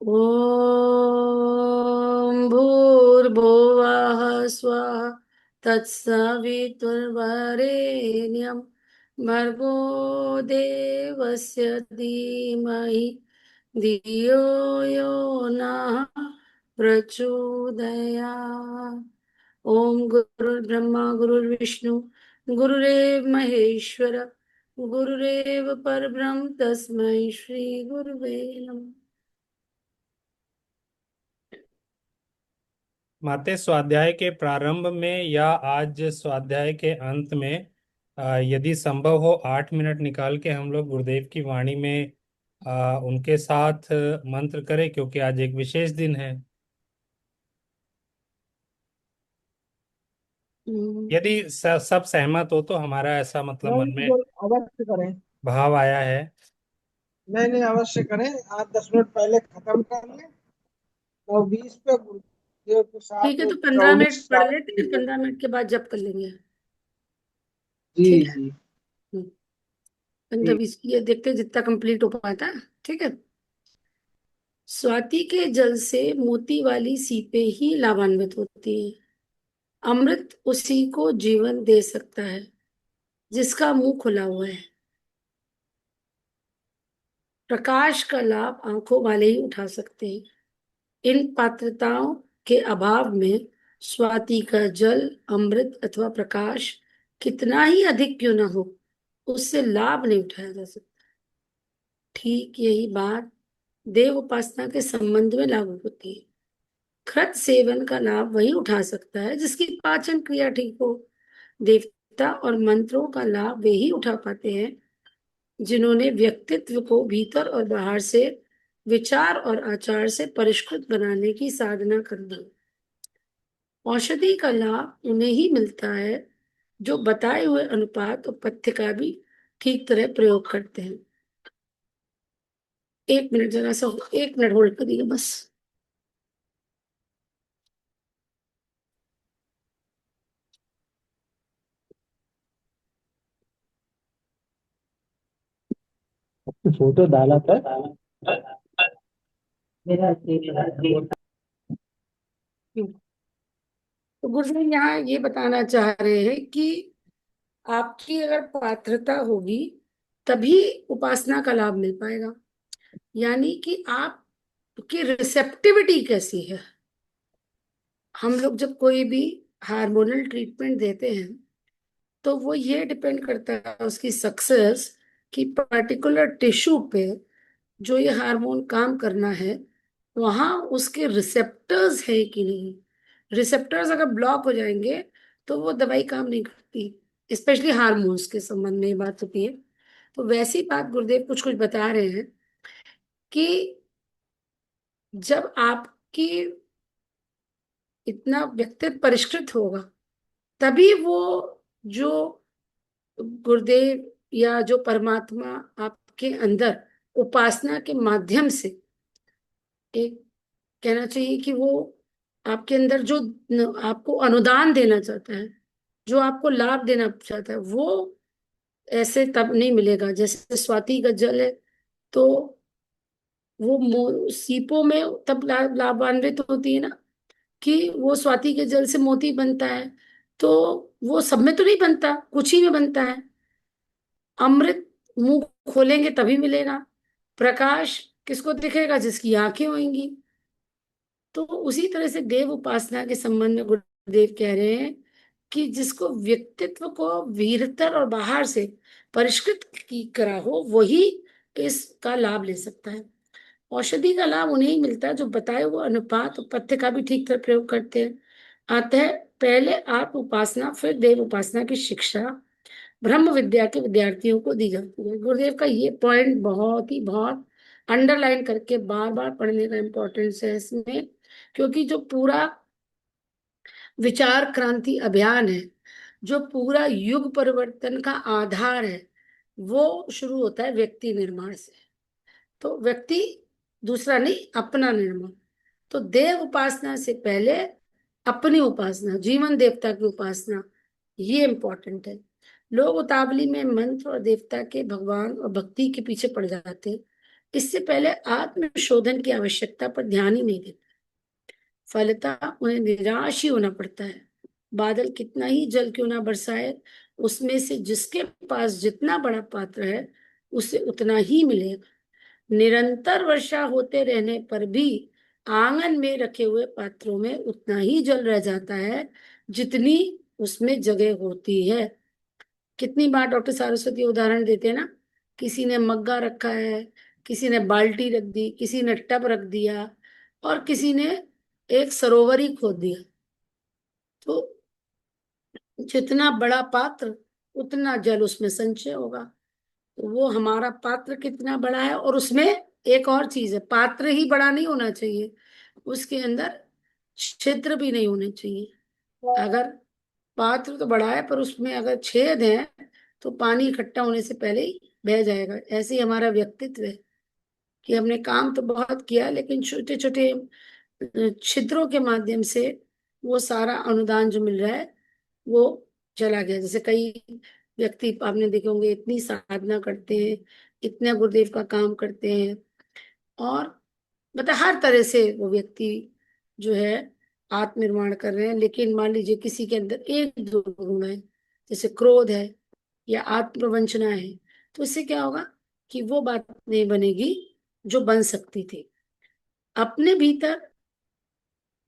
ॐ भूर्भुवः स्वः तत्सवितुर्वरेण्यं भर्गो देवस्य धीमहि धियो यो नः प्रचोदयात्। ओम गुरुर्ब्रह्मा गुरुर्विष्णु गुरुरेव महेश्वर गुरुरेव परब्रह्म तस्मै श्री गुरुवे नमः। माते स्वाध्याय के प्रारंभ में या आज स्वाध्याय के अंत में यदि संभव हो 8 मिनट निकाल के हम लोग गुरुदेव की वाणी में उनके साथ मंत्र करें, क्योंकि आज एक विशेष दिन है। यदि सब सहमत हो तो हमारा ऐसा मतलब मन नहीं, में जो अवश्य करें। भाव आया है। नहीं नहीं, अवश्य करें। आज 10 मिनट पहले खत्म कर लें। 9:20 पे गुरुदेव के ठीक साथ है, तो 15 मिनट 24 पढ़ साल लेते हैं, की। 15 मिनट के बाद जब कर लेंगे। जी ठीक है। जी। 15-20 ये देखते हैं जितना कंप्लीट हो पाता है। ठीक है। स्वाति के जल से मोती वाली सीपे ही लाभान्वित होती है। अमृत उसी को जीवन दे सकता है जिसका मुंह खुला हुआ है। प्रकाश का लाभ आंखों वाले ही उठा सकते हैं। इन पात्रताओं के अभाव में स्वाति का जल, अमृत अथवा प्रकाश कितना ही अधिक क्यों ना हो, उससे लाभ नहीं उठाया जा सकता। ठीक यही बात देव उपासना के संबंध में लागू होती है। खृत सेवन का लाभ वही उठा सकता है जिसकी पाचन क्रिया ठीक हो। देवता और मंत्रों का लाभ वे ही उठा पाते हैं जिन्होंने व्यक्तित्व को भीतर और बाहर से विचार और आचार से परिष्कृत बनाने की साधना कर दी। औषधि का लाभ उन्हें ही मिलता है जो बताए हुए अनुपात और पथ्य का भी ठीक तरह प्रयोग करते हैं। 1 मिनट, जरा सा 1 मिनट होल्ड करिए बस। फोटो डाला था। मेरा तो गुरुजी यहाँ ये बताना चाह रहे हैं कि आपकी अगर पात्रता होगी तभी उपासना का लाभ मिल पाएगा। यानी कि आपकी रिसेप्टिविटी कैसी है। हम लोग जब कोई भी हार्मोनल ट्रीटमेंट देते हैं तो वो ये डिपेंड करता है उसकी सक्सेस कि पर्टिकुलर टिश्यू पे जो ये हार्मोन काम करना है वहां उसके रिसेप्टर्स है कि नहीं। रिसेप्टर्स अगर ब्लॉक हो जाएंगे तो वो दवाई काम नहीं करती। स्पेशली हार्मोन्स के संबंध में ये बात होती है। तो वैसी बात गुरुदेव कुछ कुछ बता रहे हैं कि जब आपकी इतना व्यक्तित्व परिष्कृत होगा तभी वो जो गुरुदेव या जो परमात्मा आपके अंदर उपासना के माध्यम से एक कहना चाहिए कि वो आपके अंदर जो आपको अनुदान देना चाहता है, जो आपको लाभ देना चाहता है, वो ऐसे तब नहीं मिलेगा। जैसे स्वाति का जल है तो वो सीपों में तब लाभान्वित होती है ना कि वो स्वाति के जल से मोती बनता है। तो वो सब में तो नहीं बनता, कुछ ही में बनता है। अमृत मुंह खोलेंगे तभी मिलेगा। प्रकाश किसको दिखेगा? जिसकी आंखें होंगी। तो उसी तरह से देव उपासना के संबंध में गुरुदेव कह रहे हैं कि जिसको व्यक्तित्व को भीतर और बाहर से परिष्कृत की करा हो वही इसका लाभ ले सकता है। औषधि का लाभ उन्हें ही मिलता है जो बताए हुए अनुपात और पथ्य का भी ठीक तरह प्रयोग करते हैं। अतः पहले आत्म उपासना फिर देव उपासना की शिक्षा ब्रह्म विद्या के विद्यार्थियों को दी जाती है। गुरुदेव का ये पॉइंट बहुत अंडरलाइन करके बार बार पढ़ने का इम्पोर्टेंस है इसमें, क्योंकि जो पूरा विचार क्रांति अभियान है, जो पूरा युग परिवर्तन का आधार है, वो शुरू होता है व्यक्ति निर्माण से। तो व्यक्ति दूसरा नहीं, अपना निर्माण। तो देव उपासना से पहले अपनी उपासना, जीवन देवता की उपासना, ये इंपॉर्टेंट है। लोग उतावली में मंत्र और देवता के भगवान और भक्ति के पीछे पड़ जाते हैं, इससे पहले आत्मशोधन की आवश्यकता पर ध्यान ही नहीं देते। फलतः उन्हें निराश ही होना पड़ता है। बादल कितना ही जल क्यों ना बरसाए, उसमें से जिसके पास जितना बड़ा पात्र है उसे उतना ही मिलेगा। निरंतर वर्षा होते रहने पर भी आंगन में रखे हुए पात्रों में उतना ही जल रह जाता है जितनी उसमें जगह होती है। कितनी बार डॉक्टर सारस्वती उदाहरण देते हैं ना, किसी ने मग्गा रखा है, किसी ने बाल्टी रख दी, किसी ने टब रख दिया, और किसी ने एक सरोवर ही खोद दिया। तो जितना बड़ा पात्र उतना जल उसमें संचय होगा। तो वो हमारा पात्र कितना बड़ा है, और उसमें एक और चीज है, पात्र ही बड़ा नहीं होना चाहिए, उसके अंदर छिद्र भी नहीं होने चाहिए। अगर पात्र तो बड़ा है पर उसमें अगर छेद है तो पानी इकट्ठा होने से पहले ही बह जाएगा। ऐसे ही हमारा व्यक्तित्व है कि हमने काम तो बहुत किया लेकिन छोटे छोटे छिद्रों के माध्यम से वो सारा अनुदान जो मिल रहा है वो चला गया। जैसे कई व्यक्ति आपने देखे होंगे, इतनी साधना करते हैं, इतना गुरुदेव का काम करते हैं, और मतलब हर तरह से वो व्यक्ति जो है आत्मनिर्माण कर रहे हैं, लेकिन मान लीजिए किसी के अंदर एक दो गुण है, जैसे क्रोध है या आत्मप्रवंचना है, तो इससे क्या होगा कि वो बात नहीं बनेगी जो बन सकती थी। अपने भीतर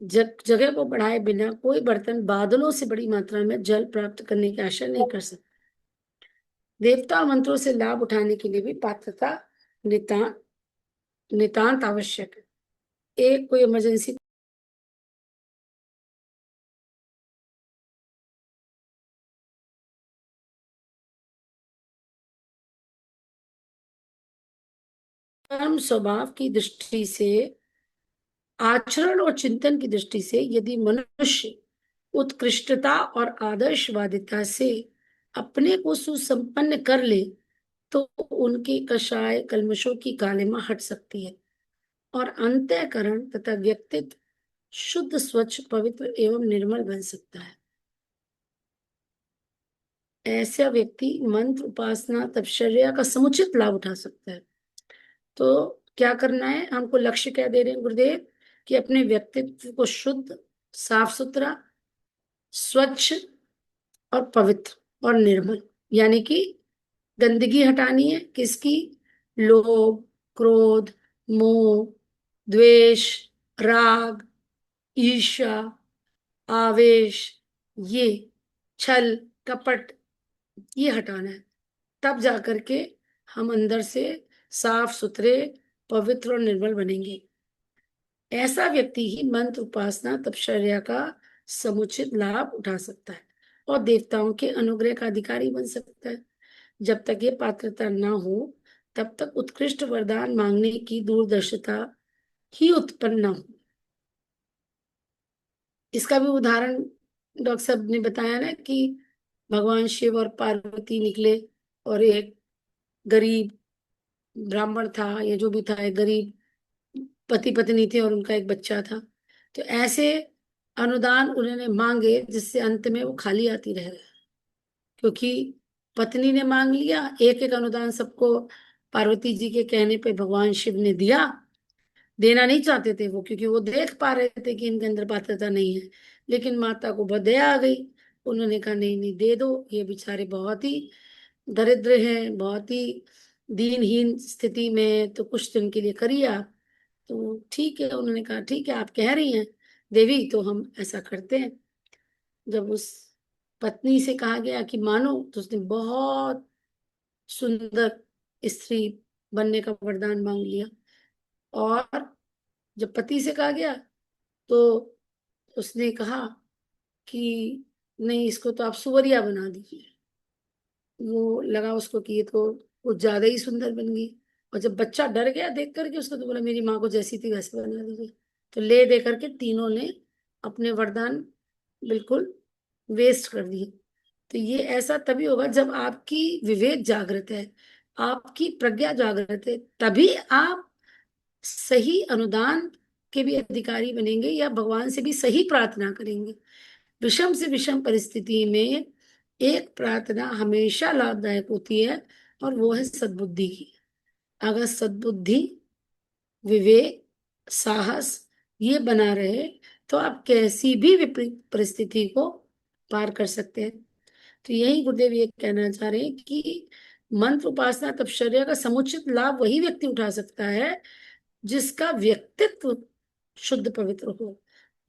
जगह को बढ़ाए बिना कोई बर्तन बादलों से बड़ी मात्रा में जल प्राप्त करने की आशा नहीं कर सकता। देवता मंत्रों से लाभ उठाने के लिए भी पात्रता नितांत नितांत आवश्यक है। एक कोई इमरजेंसी कर्म स्वभाव की दृष्टि से, आचरण और चिंतन की दृष्टि से यदि मनुष्य उत्कृष्टता और आदर्शवादिता से अपने को सुसंपन्न कर ले तो उनकी कषाय कल्मशों की कालिमा हट सकती है और अंतःकरण तथा व्यक्तित्व शुद्ध स्वच्छ पवित्र एवं निर्मल बन सकता है। ऐसा व्यक्ति मंत्र उपासना तपश्चर्या का समुचित लाभ उठा सकता है। तो क्या करना है, हमको लक्ष्य क्या दे रहे हैं गुरुदेव, कि अपने व्यक्तित्व को शुद्ध, साफ सुथरा, स्वच्छ और पवित्र और निर्मल, यानी कि गंदगी हटानी है। किसकी? लोभ, क्रोध, मोह, द्वेष, राग, ईर्ष्या, आवेश, ये छल कपट, ये हटाना है। तब जाकर के हम अंदर से साफ सुथरे, पवित्र और निर्मल बनेंगे। ऐसा व्यक्ति ही मंत्र उपासना तपश्चर्या का समुचित लाभ उठा सकता है और देवताओं के अनुग्रह का अधिकारी बन सकता है। जब तक ये पात्रता न हो तब तक उत्कृष्ट वरदान मांगने की दूरदर्शिता ही उत्पन्न न हो। इसका भी उदाहरण डॉक्टर साहब ने बताया ना कि भगवान शिव और पार्वती निकले और एक गरीब ब्राह्मण था, ये जो भी था, एक गरीब पति पत्नी थे और उनका एक बच्चा था। तो ऐसे अनुदान उन्होंने मांगे जिससे अंत में वो खाली आती रह गए, क्योंकि पत्नी ने मांग लिया एक एक अनुदान सबको, पार्वती जी के कहने पे भगवान शिव ने दिया। देना नहीं चाहते थे वो, क्योंकि वो देख पा रहे थे कि इनके अंदर पात्रता नहीं है, लेकिन माता को बहुत दया आ गई। उन्होंने कहा नहीं नहीं दे दो, ये बेचारे बहुत ही दरिद्र हैं, बहुत ही दीनहीन स्थिति में, तो कुछ दिन के लिए करिए आप। तो ठीक है, उन्होंने कहा ठीक है आप कह रही हैं देवी, तो हम ऐसा करते हैं। जब उस पत्नी से कहा गया कि मानो, तो उसने बहुत सुंदर स्त्री बनने का वरदान मांग लिया। और जब पति से कहा गया तो उसने कहा कि नहीं, इसको तो आप सुवरिया बना दीजिए। वो लगा उसको कि ये तो कुछ ज्यादा ही सुंदर बन गई। और जब बच्चा डर गया देख करके उसको, तो बोला मेरी माँ को जैसी थी वैसे बना दीजिए। तो ले दे करके तीनों ने अपने वरदान बिल्कुल वेस्ट कर दिए। तो ये ऐसा तभी होगा जब आपकी विवेक जागृत है, आपकी प्रज्ञा जागृत है, तभी आप सही अनुदान के भी अधिकारी बनेंगे या भगवान से भी सही प्रार्थना करेंगे। विषम से विषम परिस्थिति में एक प्रार्थना हमेशा लाभदायक होती है, और वो है सद्बुद्धि की। अगर सद्बुद्धि, विवेक, साहस ये बना रहे तो आप कैसी भी विपरीत परिस्थिति को पार कर सकते हैं। तो यही गुरुदेव ये कहना चाह रहे हैं कि मंत्र उपासना तपश्चर्या का समुचित लाभ वही व्यक्ति उठा सकता है जिसका व्यक्तित्व शुद्ध पवित्र हो।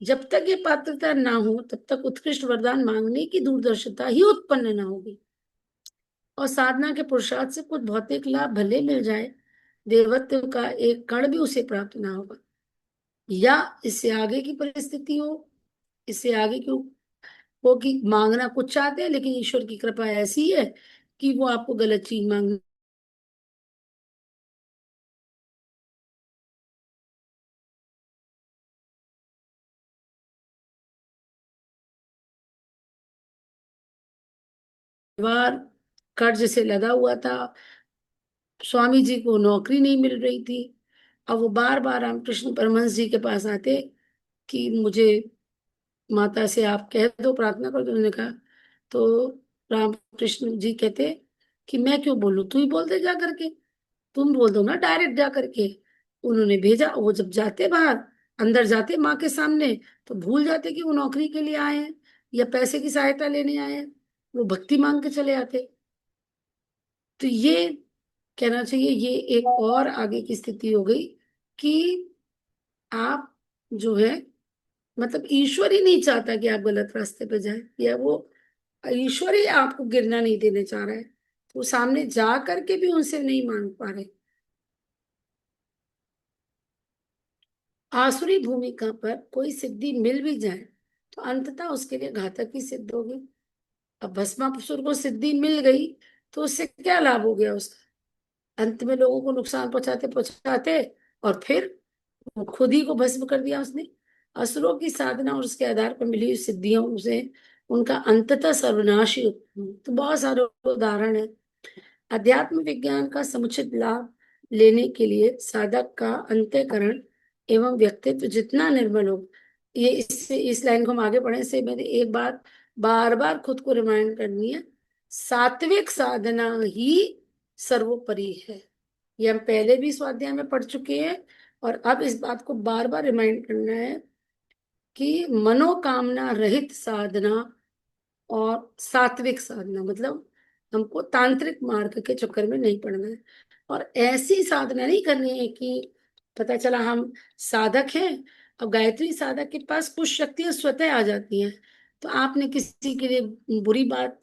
जब तक ये पात्रता ना हो तब तक उत्कृष्ट वरदान मांगने की दूरदर्शिता ही उत्पन्न ना होगी। और साधना के पुरुषार्थ से कुछ भौतिक लाभ भले मिल जाए, देवत्व का एक कण भी उसे प्राप्त ना होगा। या इससे आगे की परिस्थिति हो, इससे आगे की हो कि मांगना कुछ चाहते हैं लेकिन ईश्वर की कृपा ऐसी है कि वो आपको गलत चीज मांग बार कर्ज से लदा हुआ था, स्वामी जी को नौकरी नहीं मिल रही थी। अब वो बार बार रामकृष्ण परमहंस जी के पास आते कि मुझे माता से आप कह दो, प्रार्थना करो। तो उन्होंने कहा, तो रामकृष्ण जी कहते कि मैं क्यों बोलूं, तू ही बोल दे जा करके, तुम बोल दो ना डायरेक्ट जा करके। उन्होंने भेजा। वो जब जाते बाहर, अंदर जाते माँ के सामने, तो भूल जाते कि वो नौकरी के लिए आए हैं या पैसे की सहायता लेने आए हैं, वो भक्ति मांग के चले आते। तो ये कहना चाहिए ये एक और आगे की स्थिति हो गई कि आप जो है, मतलब ईश्वर ही नहीं चाहता कि आप गलत रास्ते पे जाए, या वो ईश्वर ही आपको गिरना नहीं देने चाह रहा है, तो सामने जा करके भी उनसे नहीं मांग पा रहे। आसुरी भूमिका पर कोई सिद्धि मिल भी जाए तो अंततः उसके लिए घातक ही सिद्ध होगी। अब भस्मासुर को सिद्धि मिल गई तो उससे क्या लाभ हो गया उसका? अंत में लोगों को नुकसान पहुंचाते पहुंचाते और फिर वो खुद ही को भस्म कर दिया उसने। असुरों की साधना और उसके आधार पर मिली हुई सिद्धियों से उनका अंततः सर्वनाश ही हुआ। तो बहुत सारे उदाहरण है। अध्यात्म विज्ञान का समुचित लाभ लेने के लिए साधक का अंतःकरण एवं व्यक्तित्व जितना निर्मल हो, ये इससे इस लाइन को हम आगे पढ़ने से मैंने एक बात बार बार खुद को रिमाइंड करनी है, सात्विक साधना ही सर्वोपरि है। ये हम पहले भी स्वाध्याय में पढ़ चुके हैं और अब इस बात को बार बार रिमाइंड करना है कि मनोकामना रहित साधना और सात्विक साधना, मतलब हमको तांत्रिक मार्ग के चक्कर में नहीं पड़ना है। और ऐसी साधना नहीं करनी है कि पता चला हम साधक हैं, अब गायत्री साधक के पास कुछ शक्तियां स्वतः आ जाती हैं, तो आपने किसी के लिए बुरी बात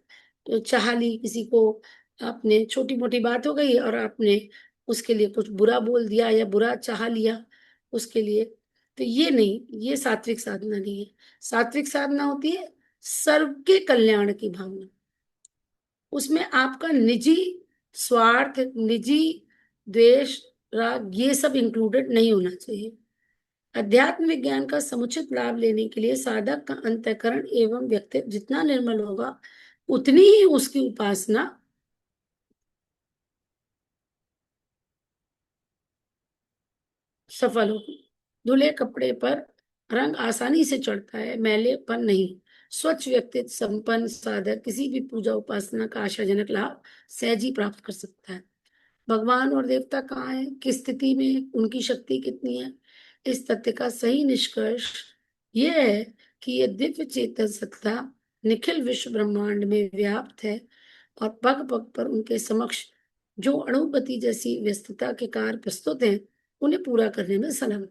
चाह ली, किसी को आपने छोटी मोटी बात हो गई और आपने उसके लिए कुछ बुरा बोल दिया या बुरा चाह लिया उसके लिए, तो ये नहीं, ये सात्विक साधना नहीं है। सात्विक साधना होती है सर्व के कल्याण की भावना। उसमें आपका निजी स्वार्थ, निजी द्वेष, राग ये सब इंक्लूडेड नहीं होना चाहिए। अध्यात्म विज्ञान का समुचित लाभ लेने के लिए साधक का अंतःकरण एवं व्यक्तित्व जितना निर्मल होगा उतनी ही उसकी उपासना सफल होगी। धुले कपड़े पर रंग आसानी से चढ़ता है, मैले पर नहीं। स्वच्छ व्यक्तित्व संपन्न साधक किसी भी पूजा उपासना का आशाजनक लाभ सहज ही प्राप्त कर सकता है। भगवान और देवता कहाँ है, किस स्थिति में, उनकी शक्ति कितनी है, इस तथ्य का सही निष्कर्ष यह है कि यह दिव्य चेतन सत्ता निखिल विश्व ब्रह्मांड में व्याप्त है और पग पग पर उनके समक्ष जो अणुगति जैसी व्यस्तता के कार्य प्रस्तुत हैं उन्हें पूरा करने में संलग्न।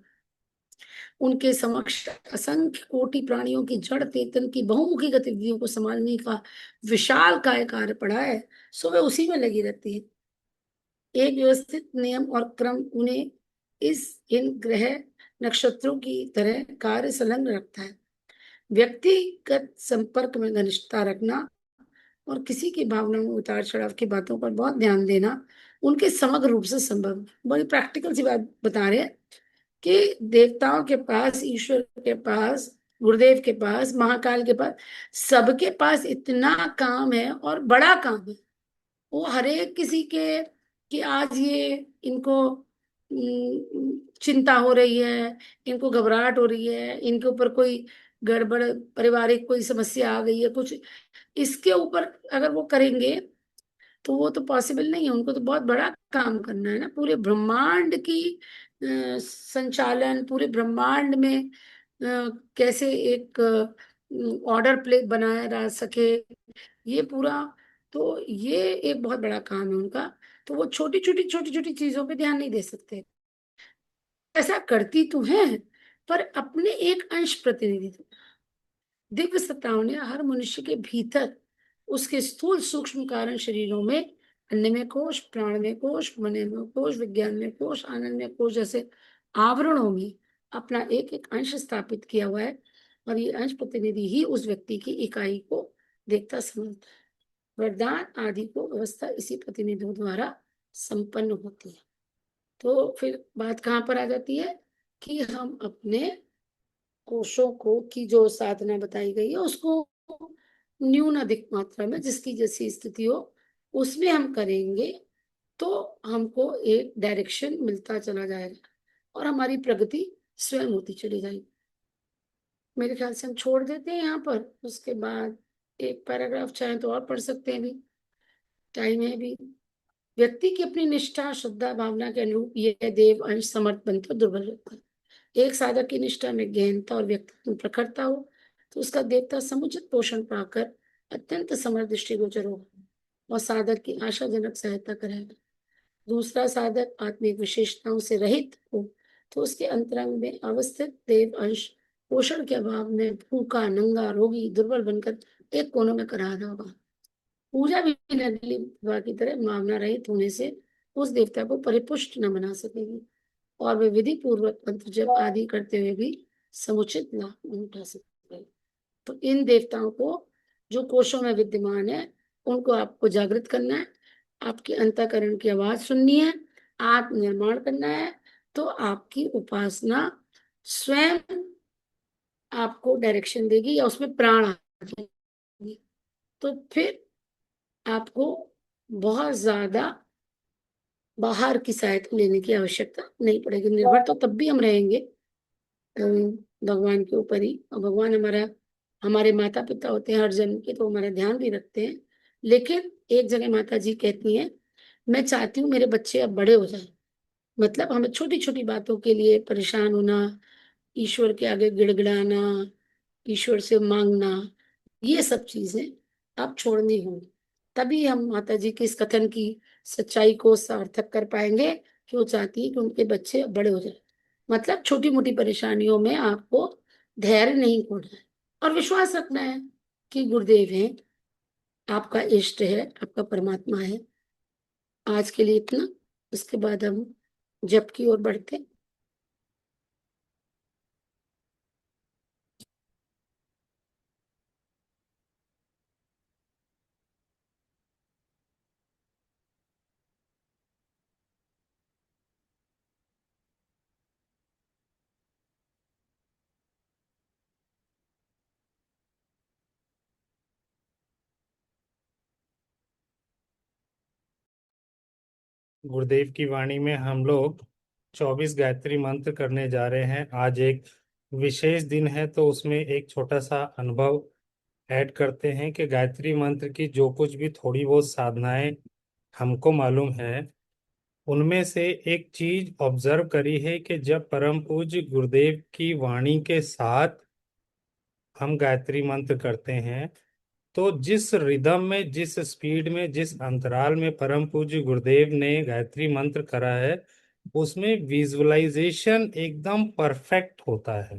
उनके समक्ष असंख्य कोटि प्राणियों की जड़ चेतन की बहुमुखी गतिविधियों को संभालने का विशाल काय कार्य पड़ा है, सो वे उसी में लगी रहती है। एक व्यवस्थित नियम और क्रम उन्हें इन ग्रह नक्षत्रों की तरह कार्य संलग्न रखता है। व्यक्तिगत संपर्क में घनिष्ठता रखना और किसी की भावनाओं में उतार चढ़ाव की बातों पर बहुत ध्यान देना उनके समग्र रूप से संभव। बड़ी प्रैक्टिकल सी बात बता रहे हैं कि देवताओं के पास, ईश्वर के पास, गुरुदेव के पास, महाकाल के पास, सबके पास इतना काम है और बड़ा काम है। वो हरेक किसी के कि आज ये इनको चिंता हो रही है, इनको घबराहट हो रही है, इनके ऊपर कोई गड़बड़ पारिवारिक कोई समस्या आ गई है कुछ, इसके ऊपर अगर वो करेंगे तो वो तो पॉसिबल नहीं है, उनको तो बहुत बड़ा काम करना है ना, पूरे ब्रह्मांड की संचालन, पूरे ब्रह्मांड में कैसे एक ऑर्डर प्ले बनाया जा सके, ये पूरा, तो ये एक बहुत बड़ा काम है उनका। तो वो छोटी छोटी चीजों पे ध्यान नहीं दे सकते। ऐसा करती तो है, पर अपने एक अंश प्रतिनिधित्व। दिव्य सत्ताओं ने हर मनुष्य के भीतर उसके स्थूल सूक्ष्म कारण शरीरों में, अन्नमय कोश, प्राणमय कोश, मनोमय कोश, विज्ञानमय कोश, आनंदमय कोश जैसे आवरणों में अपना एक एक अंश स्थापित किया हुआ है। और ये अंश प्रतिनिधि ही उस व्यक्ति की इकाई को देखता समझता है। वरदान आदि को व्यवस्था इसी प्रतिनिधियों द्वारा संपन्न होती है। तो फिर बात कहाँ पर आ जाती है कि हम अपने कोशों को की जो साधना बताई गई है उसको न्यून अधिक मात्रा में जिसकी जैसी स्थिति हो उसमें हम करेंगे, तो हमको एक डायरेक्शन मिलता चला जाएगा और हमारी प्रगति स्वयं होती चली जाएगी। मेरे ख्याल से हम छोड़ देते हैं यहाँ पर, उसके बाद एक पैराग्राफ चाहे तो और पढ़ सकते हैं, भी टाइम है भी। व्यक्ति की अपनी निष्ठा, श्रद्धा, भावना के अनुरूप यह देव अंश समर्थ बनकर दुर्बल रहता है। एक साधक की निष्ठा में गहनता और व्यक्तित्व प्रखरता हो तो उसका देवता समुचित पोषण पाकर अत्यंत समर्थ दृष्टिगोचर होगा और साधक की आशाजनक सहायता करेगा। दूसरा साधक आत्मिक विशेषताओं से रहित हो तो उसके अंतरंग में अवस्थित देव अंश पोषण के अभाव में भूखा, नंगा, रोगी, दुर्बल बनकर एक कोने में करा रहा होगा। पूजा भी नकली विवाह की तरह भावना रहित होने से उस देवता को परिपुष्ट न बना सकेगी और वे विधि पूर्वक मंत्र जप आदि करते हुए भी समुचित लाभ नहीं उठा सकते। तो इन देवताओं को जो कोशों में विद्यमान है उनको आपको जागृत करना है, आपके अंतःकरण की आवाज सुननी है, आत्म निर्माण करना है, तो आपकी उपासना स्वयं आपको डायरेक्शन देगी या उसमें प्राण आ जाएगी। तो फिर आपको बहुत ज्यादा बाहर की सहायता लेने की आवश्यकता नहीं पड़ेगी। निर्भर तो तब भी हम रहेंगे भगवान के ऊपर ही, और भगवान हमारे माता पिता होते हैं हर जन्म के, तो हमारा ध्यान भी रखते हैं। लेकिन एक जगह माता जी कहती हैं, मैं चाहती हूँ मेरे बच्चे अब बड़े हो जाए, मतलब हमें छोटी छोटी बातों के लिए परेशान होना, ईश्वर के आगे गिड़गिड़ाना, ईश्वर से मांगना, ये सब चीजें आप छोड़नी होंगी। तभी हम माता जी के इस कथन की सच्चाई को सार्थक कर पाएंगे कि वो चाहती है कि उनके बच्चे बड़े हो जाए। मतलब छोटी मोटी परेशानियों में आपको धैर्य नहीं खोना है और विश्वास रखना है कि गुरुदेव हैं, आपका इष्ट है, आपका परमात्मा है। आज के लिए इतना, उसके बाद हम जप की ओर बढ़ते हैं। गुरुदेव की वाणी में हम लोग 24 गायत्री मंत्र करने जा रहे हैं। आज एक विशेष दिन है तो उसमें एक छोटा सा अनुभव ऐड करते हैं कि गायत्री मंत्र की जो कुछ भी थोड़ी बहुत साधनाएं हमको मालूम है, उनमें से एक चीज ऑब्जर्व करी है कि जब परम पूज्य गुरुदेव की वाणी के साथ हम गायत्री मंत्र करते हैं तो जिस रिदम में, जिस स्पीड में, जिस अंतराल में परम पूज्य गुरुदेव ने गायत्री मंत्र करा है, उसमें विजुअलाइजेशन एकदम परफेक्ट होता है।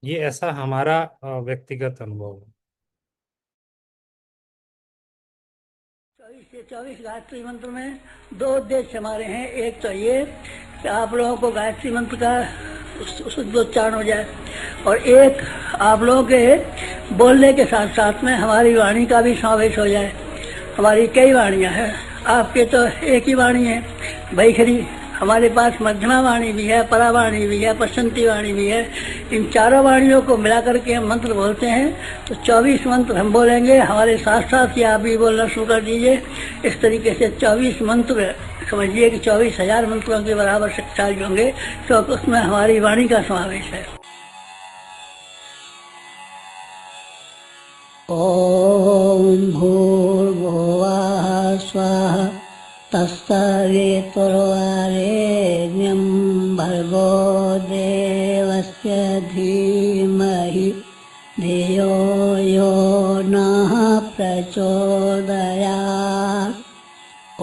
ये ऐसा हमारा व्यक्तिगत अनुभव है। 24 गायत्री मंत्र में दो उद्देश्य हमारे हैं। एक तो ये कि आप लोगों को गायत्री मंत्र का शुद्ध उच्चारण हो जाए, और एक आप लोगों के बोलने के साथ साथ में हमारी वाणी का भी समावेश हो जाए। हमारी कई वाणियाँ हैं, आपके तो एक ही वाणी है भैखरी, हमारे पास मध्यमा वाणी भी है, परावाणी भी है, पश्चंती वाणी भी है। इन चारों वाणियों को मिला करके हम मंत्र बोलते हैं। तो 24 मंत्र हम बोलेंगे, हमारे साथ साथ ही आप भी बोलना शुरू कर दीजिए। इस तरीके से 24 मंत्र समझिए कि 24,000 मंत्रों के बराबर शक्तिशाली होंगे, तो उसमें हमारी वाणी का समावेश है। ओम भूर्भुवः तत्सवितुर्वरेण्यं भर्गो देवस्य धीमहि धियो यो नः प्रचोदयात्।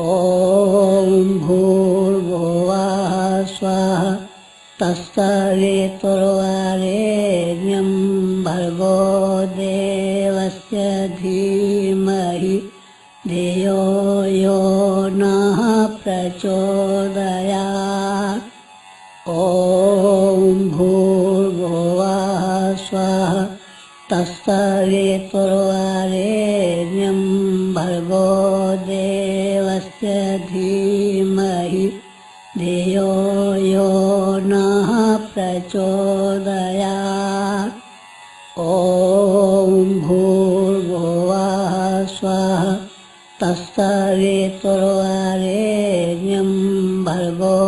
ॐ भूर्भुवः स्वः तत्सवितुर्वरेण्यं भर्गो देवस्य धीमहि धियो यो नः प्रचोदयात्। ॐ भूर्भुवः स्वः तत्सवितुर्वरेण्यं भर्गो देवस्य धीमहि धियो यो नः प्रचोदयात्। ॐ भूर्भुवः स्वः तत्सवितुर्वरेण्यं भर्गो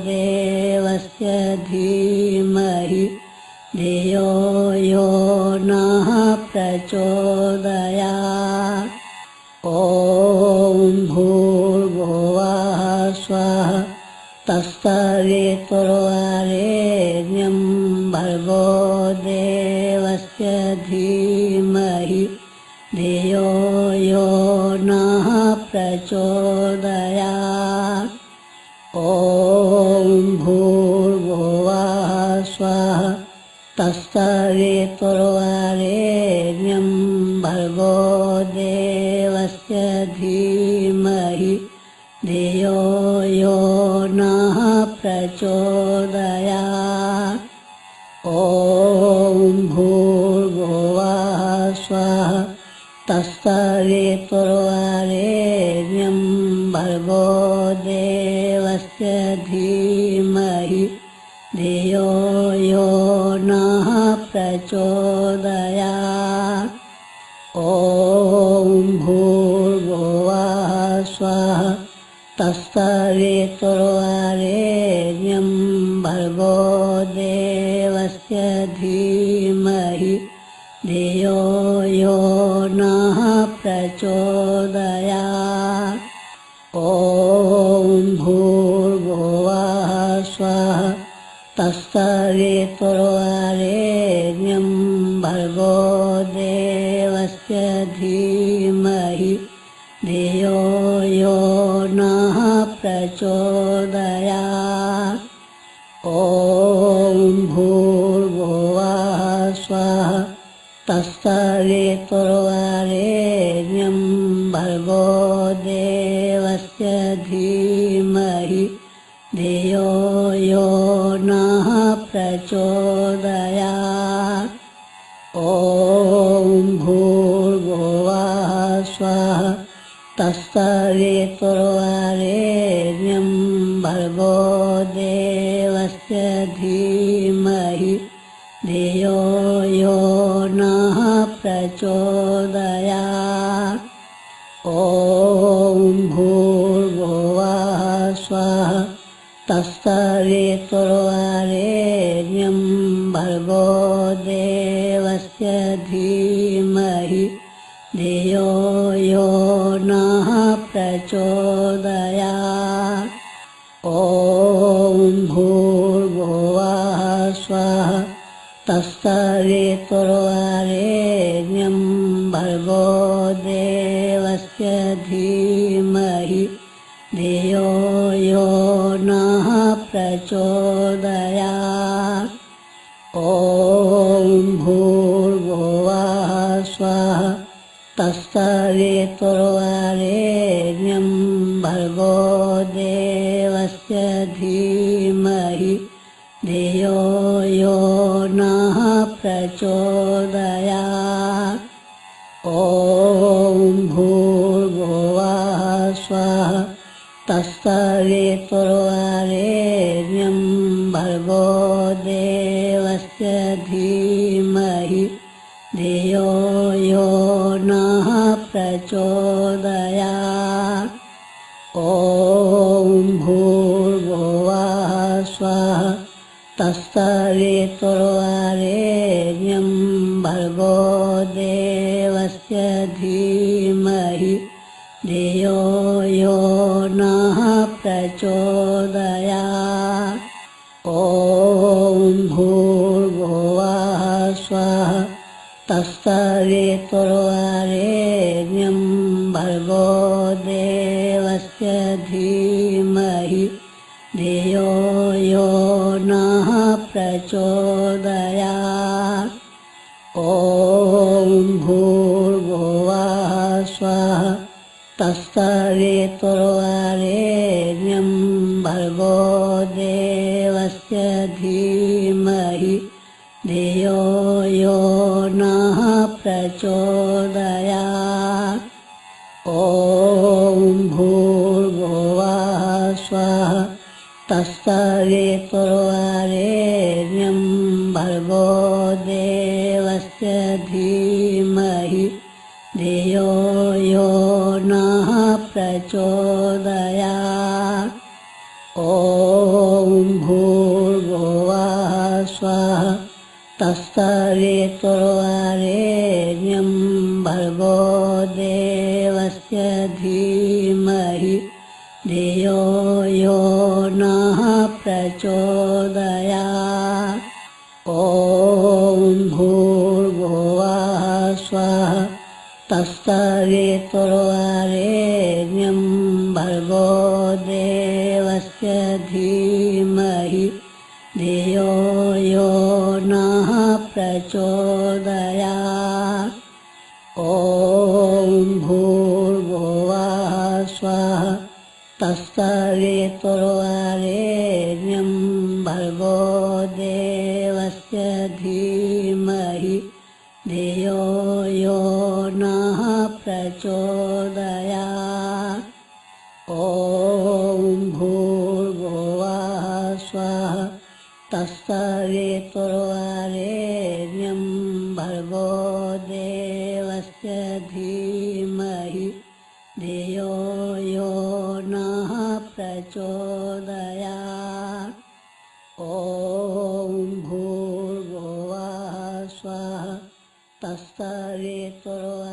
देवस्य धीमहि धियो यो नः प्रचोदयात्। ॐ भूर्भुवः स्वः तत्सवितुर्वरेण्यं भर्गो देवस्य धीमहि धियो यो नः प्रचोदयात्। ॐ भूर्भुवः स्वः तत्सवितुर्वरेण्यं भर्गो देवस्य धीमहि धियो यो नः प्रचोदयात्। ॐ भूर्भुवः स्वः तत्सवितुर्वरेण्यं भर्गो देवस्य धीमहि धियो यो नः प्रचोदयात्। ॐ भूर्भुवः स्वः तत्सवितुर्वरेण्यं भर्गो देवस्य धीमहि धियो यो नः प्रचोदयात्। ॐ भूर्भुवः स्वः तत्सवितुर्वरेण्यं भर्गो देवस्य धीमहि धियो यो नः प्रचोदयात्। ॐ भूर्भुवः स्वः तत्सवितुर्वरेण्यं भर्गो देवस्य धीमहि धियो यो नः प्रचोदयात्। ॐ भूर्भुवः स्वः तत्सवितुर्वरेण्यं भर्गो देवस्य धीमहि धियो यो नः प्रचोदयात्। ॐ भूर्भुवः स्वः तत्सवितुर्वरेण्यं भर्गो देवस्य धीमहि धियो यो नः प्रचोदयात्। ॐ भूर्भुवः स्वः तत्सवितुर्वरेण्यं भर्गो देवस्य धीमहि धियो यो नः प्रचोदयात्। ॐ भूर्भुवः स्वः तत्सवितुर्वरेण्यं भर्गो देवस्य धीमहि धियो यो नः प्रचोदयात्। ॐ भूर्भुवः स्वः तत्सवितुर्वरेण्यं भर्गो देवस्य धीमहि धियो यो नः प्रचोदयात्। ॐ भूर्भुवः स्वः तत्सवितुर्वरेण्यं भर्गो देवस्य धीमहि धियो यो नः प्रचोदयात्। ॐ भूर्भुवः स्वः तत्सवितुर्वरेण्यं भर्गो देवस्य धीमहि धियो यो नः प्रचोदयात्। ॐ भूर्भुवः स्वः तत्सवितुर्वरेण्यं भर्गो देवस्य धीमहि धियो यो नः प्रचोदयात्। ॐ भूर्भुवः स्वः तत्सवितुर्वरेण्यं भर्गो देवस्य धीमहि धियो यो नः प्रचोदयात्। ॐ भूर्भुवः स्वः तत्सवितुर्वरेण्यं भर्गो देवस्य धीमहि धियो यो नः प्रचोदयात्। ॐ भूर्भुवः स्वः तत्सवितुर्वरेण्यं भर्गो देवस्य धीमहि धियो यो नः प्रचोदयात्। ॐ भूर्भुवः स्वः तत्सवितुर्वरेण्यं भर्गो देवस्य धीमहि धियो यो नः प्रचोदयात्। ॐ भूर्भुवः स्वः तत्सवितुर्वरेण्यं भर्गो देवस्य धीमहि धियो यो नः प्रचोदयात्। ॐ भूर्भुवः स्वः तत्सवितुर्वरेण्यं